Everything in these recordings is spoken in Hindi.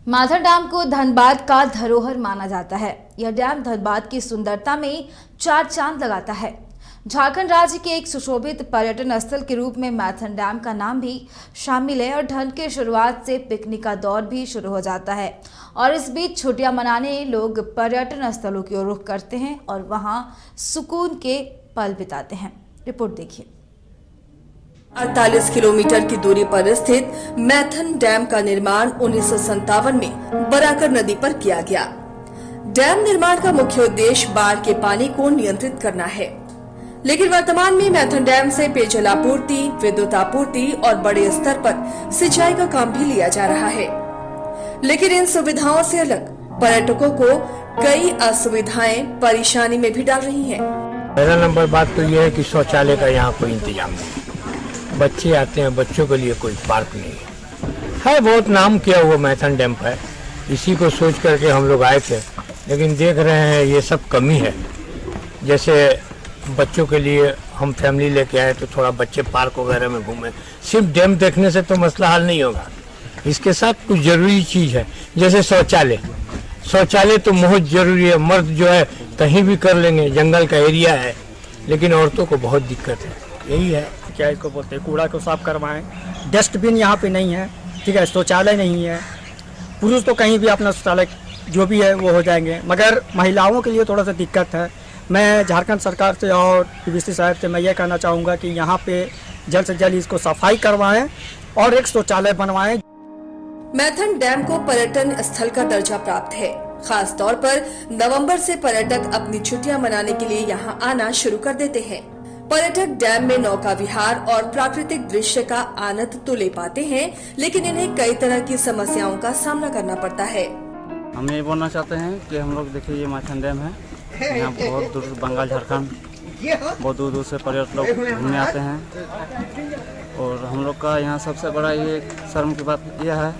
माथन डैम को धनबाद का धरोहर माना जाता है। यह डैम धनबाद की सुंदरता में चार चांद लगाता है। झारखंड राज्य के एक सुशोभित पर्यटन स्थल के रूप में माथन डैम का नाम भी शामिल है और ठंड की शुरुआत से पिकनिक का दौर भी शुरू हो जाता है और इस बीच छुट्टियां मनाने लोग पर्यटन स्थलों की ओर रुख करते हैं और वहां सुकून के पल बिताते हैं। रिपोर्ट देखिए। 48 किलोमीटर की दूरी पर स्थित मैथन डैम का निर्माण 1957 में बराकर नदी पर किया गया। डैम निर्माण का मुख्य उद्देश्य बाढ़ के पानी को नियंत्रित करना है, लेकिन वर्तमान में मैथन डैम से पेयजल आपूर्ति, विद्युत आपूर्ति और बड़े स्तर पर सिंचाई का काम भी लिया जा रहा है। लेकिन इन सुविधाओं से अलग पर्यटकों को कई असुविधाएं परेशानी में भी डाल रही हैं। पहला नंबर बात तो यह है कि शौचालय का यहाँ कोई इंतजाम नहीं। बच्चे आते हैं, बच्चों के लिए कोई पार्क नहीं है। बहुत नाम किया हुआ मैथन डैम है, इसी को सोच करके हम लोग आए थे, लेकिन देख रहे हैं ये सब कमी है। जैसे बच्चों के लिए हम फैमिली लेके आए तो थोड़ा बच्चे पार्क वगैरह में घूमे। सिर्फ डैम देखने से तो मसला हल नहीं होगा, इसके साथ कुछ जरूरी चीज़ है, जैसे शौचालय। शौचालय तो बहुत जरूरी है। मर्द जो है कहीं भी कर लेंगे, जंगल का एरिया है, लेकिन औरतों को बहुत दिक्कत है। यही है क्या इसको बोलते हैं, कूड़ा को साफ करवाएं। डस्टबिन यहाँ पे नहीं है, ठीक है, शौचालय नहीं है। पुरुष तो कहीं भी अपना शौचालय जो भी है वो हो जाएंगे, मगर महिलाओं के लिए थोड़ा सा दिक्कत है। मैं झारखंड सरकार से और पीवीसी साहब से मैं ये कहना चाहूँगा कि यहाँ पे जल्द से जल्द इसको सफाई करवाएं और एक शौचालय बनवाएं। मैथन डैम को पर्यटन स्थल का दर्जा प्राप्त है। खास तौर पर नवंबर से पर्यटक अपनी छुट्टियां मनाने के लिए यहाँ आना शुरू कर देते हैं। पर्यटक डैम में नौका विहार और प्राकृतिक दृश्य का आनंद तो ले पाते हैं, लेकिन इन्हें कई तरह की समस्याओं का सामना करना पड़ता है। हम ये बोलना चाहते हैं कि हम लोग देखिए ये मैथन डैम है, यहाँ बहुत दूर बंगाल झारखंड बहुत दूर दूर से पर्यटक लोग घूमने आते हैं। और हम लोग का यहाँ सबसे बड़ा ये शर्म की बात यह है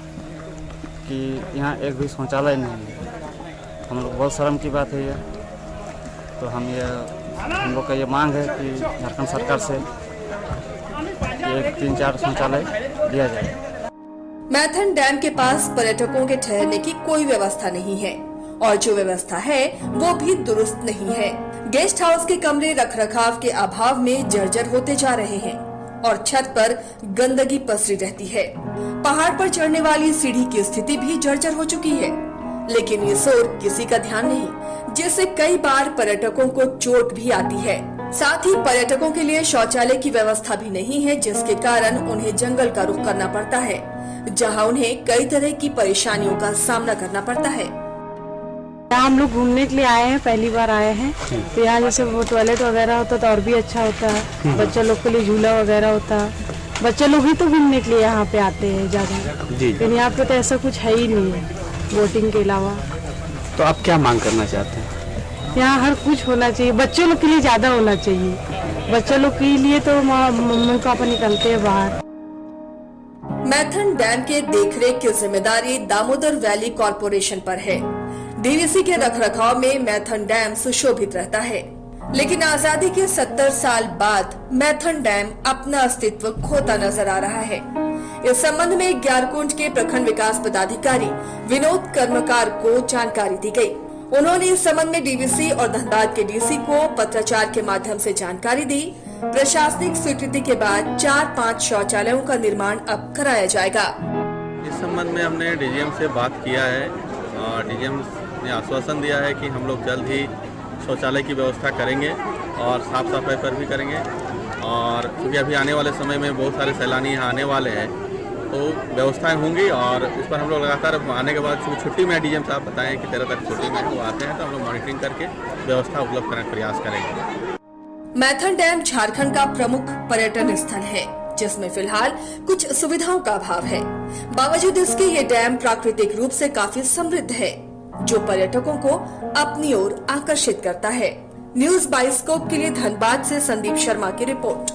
कि यहाँ एक भी शौचालय नहीं है। हम लोग बहुत शर्म की बात है ये। तो हम लोग का ये मांग है कि झारखंड सरकार से एक 3-4 शौचालय दिया जाए। मैथन डैम के पास पर्यटकों के ठहरने की कोई व्यवस्था नहीं है और जो व्यवस्था है वो भी दुरुस्त नहीं है। गेस्ट हाउस के कमरे रखरखाव के अभाव में जर्जर होते जा रहे हैं और छत पर गंदगी पसरी रहती है। पहाड़ पर चढ़ने वाली सीढ़ी की स्थिति भी जर्जर हो चुकी है, लेकिन इस ओर किसी का ध्यान नहीं, जिससे कई बार पर्यटकों को चोट भी आती है। साथ ही पर्यटकों के लिए शौचालय की व्यवस्था भी नहीं है, जिसके कारण उन्हें जंगल का रुख करना पड़ता है, जहां उन्हें कई तरह की परेशानियों का सामना करना पड़ता है। हम लोग घूमने के लिए आए हैं, पहली बार आए हैं, तो यहाँ जैसे वो टॉयलेट वगैरह होता तो और भी अच्छा होता है। बच्चे लोग के लिए झूला वगैरह होता है। बच्चे लोग ही तो घूमने के लिए यहाँ पे आते हैं ज्यादा, लेकिन यहाँ पे तो ऐसा कुछ है ही नहीं है बोटिंग के अलावा। तो आप क्या मांग करना चाहते हैं? यहाँ हर कुछ होना चाहिए, बच्चों लोग के लिए ज्यादा होना चाहिए। बच्चों लोग के लिए तो मम्मी पापा निकलते हैं बाहर। मैथन डैम के देखरेख की जिम्मेदारी दामोदर वैली कॉरपोरेशन पर है। डीवीसी के रखरखाव में मैथन डैम सुशोभित रहता है, लेकिन आजादी के 70 साल बाद मैथन डैम अपना अस्तित्व खोता नजर आ रहा है। इस संबंध में ग्यारकुंड के प्रखंड विकास पदाधिकारी विनोद कर्मकार को जानकारी दी गई। उन्होंने इस संबंध में डीवीसी और धनबाद के डीसी को पत्राचार के माध्यम से जानकारी दी। प्रशासनिक स्वीकृति के बाद 4-5 शौचालयों का निर्माण अब कराया जाएगा। इस संबंध में हमने डीजीएम से बात किया है और डीजीएम ने आश्वासन दिया है कि हम लोग जल्द ही शौचालय की व्यवस्था करेंगे और साफ सफाई पर भी करेंगे। और क्योंकि अभी आने वाले समय में बहुत सारे सैलानी यहाँ आने वाले हैं, तो व्यवस्थाएं होंगी और इस पर हम लोग लगातार आने के बाद छुट्टी में डीजीएम साहब बताएं कि 13 तक छुट्टी में वो आते हैं, तो हम लोग मॉनिटरिंग करके व्यवस्था उपलब्ध करने का प्रयास करेंगे। मैथन डैम झारखंड का प्रमुख पर्यटन स्थल है, जिसमें फिलहाल कुछ सुविधाओं का अभाव है। बावजूद इसके ये डैम प्राकृतिक रूप से काफी समृद्ध है, जो पर्यटकों को अपनी ओर आकर्षित करता है। न्यूज़ बाइस्कोप के लिए धनबाद से संदीप शर्मा की रिपोर्ट।